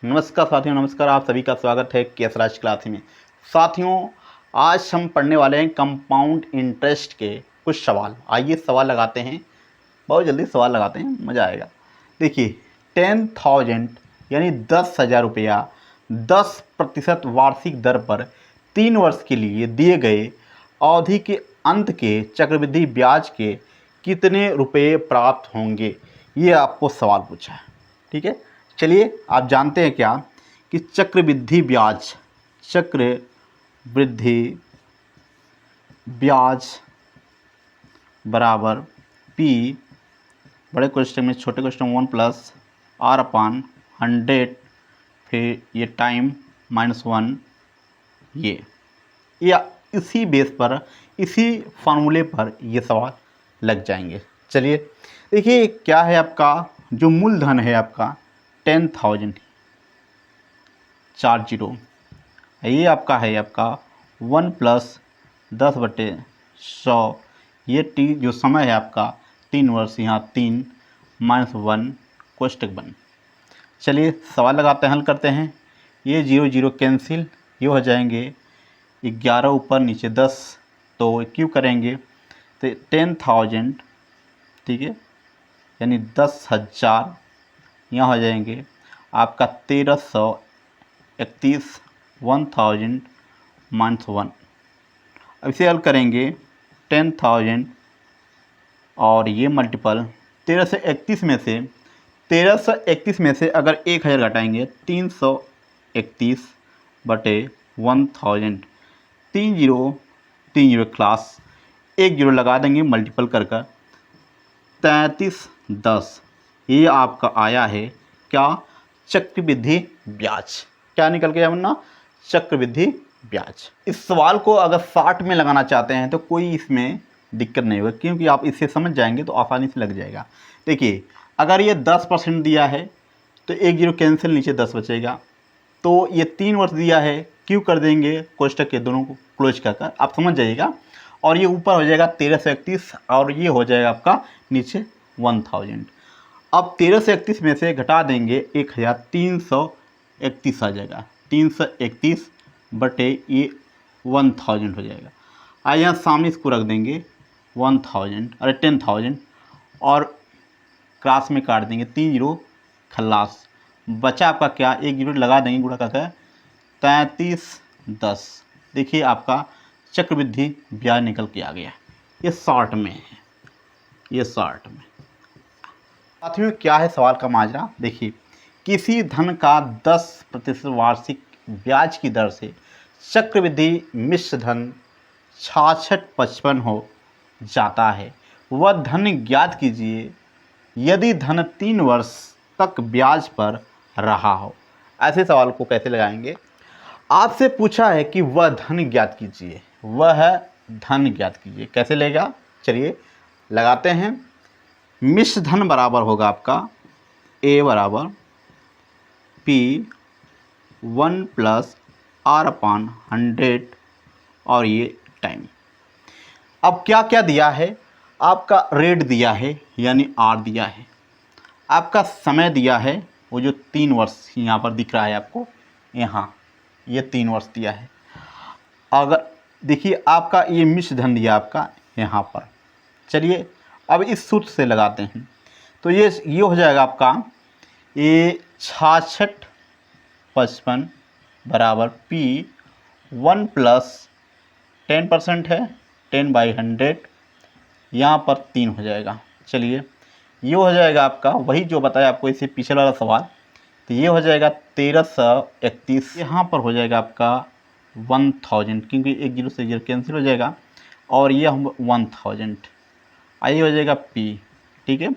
नमस्कार साथियों, नमस्कार। आप सभी का स्वागत है केएस राज क्लास में। साथियों, आज हम पढ़ने वाले हैं कंपाउंड इंटरेस्ट के कुछ सवाल। आइए सवाल लगाते हैं, बहुत जल्दी सवाल लगाते हैं, मज़ा आएगा। देखिए, 10,000 यानी 10,000 रुपया 10% वार्षिक दर पर 3 वर्ष के लिए दिए गए अवधि के अंत के चक्रवृद्धि ब्याज के कितने रुपये प्राप्त होंगे, ये आपको सवाल पूछा है। ठीक है, चलिए आप जानते हैं क्या कि चक्रवृद्धि ब्याज बराबर पी, बड़े क्वेश्चन में छोटे क्वेश्चन 1 प्लस आर अपान 100, फिर ये टाइम -1, या इसी बेस पर, इसी फार्मूले पर ये सवाल लग जाएंगे। चलिए देखिए, क्या है आपका जो मूलधन है आपका 10,000, 4 जीरो, ये आपका है आपका 1 प्लस 10/100, ये टी जो समय है आपका 3 वर्ष, यहाँ 3 -1 कोष्टक बन। चलिए सवाल लगाते हैं, हल करते हैं। ये 0 0 कैंसिल, ये हो जाएंगे 11 ऊपर नीचे 10, तो क्यों करेंगे तो 10,000, ठीक है, यानी 10,000, यहाँ हो जाएंगे आपका 1331, 1000 -1। अब इसे हल करेंगे 10,000 और ये मल्टीपल 1331 में से अगर 1000 घटाएंगे 331 बटे 1000, 3 0 क्लास, 1 0 लगा देंगे मल्टीपल कर 3310, ये आपका आया है क्या, चक्रवृद्धि ब्याज। क्या निकल के वरना चक्रवृद्धि ब्याज। इस सवाल को अगर 60 में लगाना चाहते हैं तो कोई इसमें दिक्कत नहीं होगा, क्योंकि आप इसे समझ जाएंगे तो आसानी से लग जाएगा। देखिए, अगर ये 10% दिया है तो 1 0 कैंसिल, नीचे 10 बचेगा। तो ये 3 वर्ष दिया है, क्यों कर देंगे कोष्टक के दोनों को क्लोज कर, आप समझ जाइएगा। और ये ऊपर हो जाएगा 1331 और ये हो जाएगा आपका नीचे 1000। अब 1331 में से घटा देंगे 1000, 331 आ जाएगा, 331 बटे ये 1000 हो जाएगा। आइए यहाँ सामने इसको रख देंगे 1000, अरे 10,000, और क्रॉस में काट देंगे, 3 0 खल्लास, बचा आपका क्या, 1 0 लगा देंगे गुणा करके 3310। देखिए आपका चक्रवृद्धि ब्याज निकल के आ गया। ये शॉर्ट में है, ये शॉर्ट में। साथियों, क्या है सवाल का माजरा, देखिए, किसी धन का 10% वार्षिक ब्याज की दर से चक्रवृद्धि मिश्र धन 6655 हो जाता है, वह धन ज्ञात कीजिए यदि धन 3 वर्ष तक ब्याज पर रहा हो। ऐसे सवाल को कैसे लगाएंगे, आपसे पूछा है कि वह धन ज्ञात कीजिए, वह धन ज्ञात कीजिए, कैसे लेगा, चलिए लगाते हैं। मिश्र धन बराबर होगा आपका ए बराबर पी 1 प्लस आर अपान 100 और ये टाइम। अब क्या क्या दिया है, आपका रेट दिया है यानी आर दिया है, आपका समय दिया है, वो जो 3 वर्ष यहाँ पर दिख रहा है आपको, यहाँ ये 3 वर्ष दिया है। अगर देखिए आपका ये मिश्र धन दिया आपका यहाँ पर। चलिए अब इस सूत्र से लगाते हैं, तो ये हो जाएगा आपका ये 6655 बराबर पी 1 प्लस 10% है, 10/100, यहाँ पर 3 हो जाएगा। चलिए ये हो जाएगा आपका वही जो बताया आपको इससे पिछले वाला सवाल, तो ये हो जाएगा 1331, यहाँ पर हो जाएगा आपका 1000, क्योंकि 1 0 से 0 कैंसिल हो जाएगा, और ये हम 1000, आइए हो जाएगा P, ठीक है,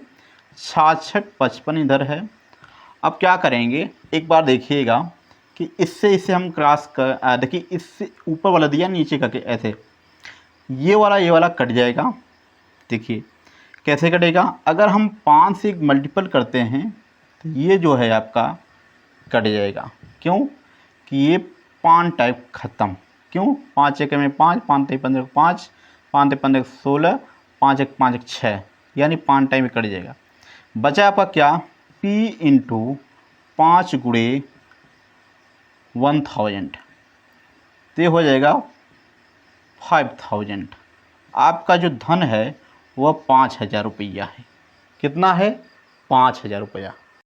6655 इधर है। अब क्या करेंगे, एक बार देखिएगा कि इससे हम क्रॉस कर, देखिए इससे ऊपर वाला दिया नीचे करके ऐसे, ये वाला कट जाएगा। देखिए कैसे कटेगा, अगर हम 5 से मल्टीपल करते हैं तो ये जो है आपका कट जाएगा, क्यों कि ये 5 टाइप ख़त्म, क्यों 5 1 में 5, 5 3 15 5, 5 3 15 16, 5 1 5 1 6, यानी 5 टाइम कट जाएगा। बचा आपका क्या, P × 5 × 1000, तो ये हो जाएगा 5000। आपका जो धन है वह 5000 रुपया है। कितना है? 5000 रुपया।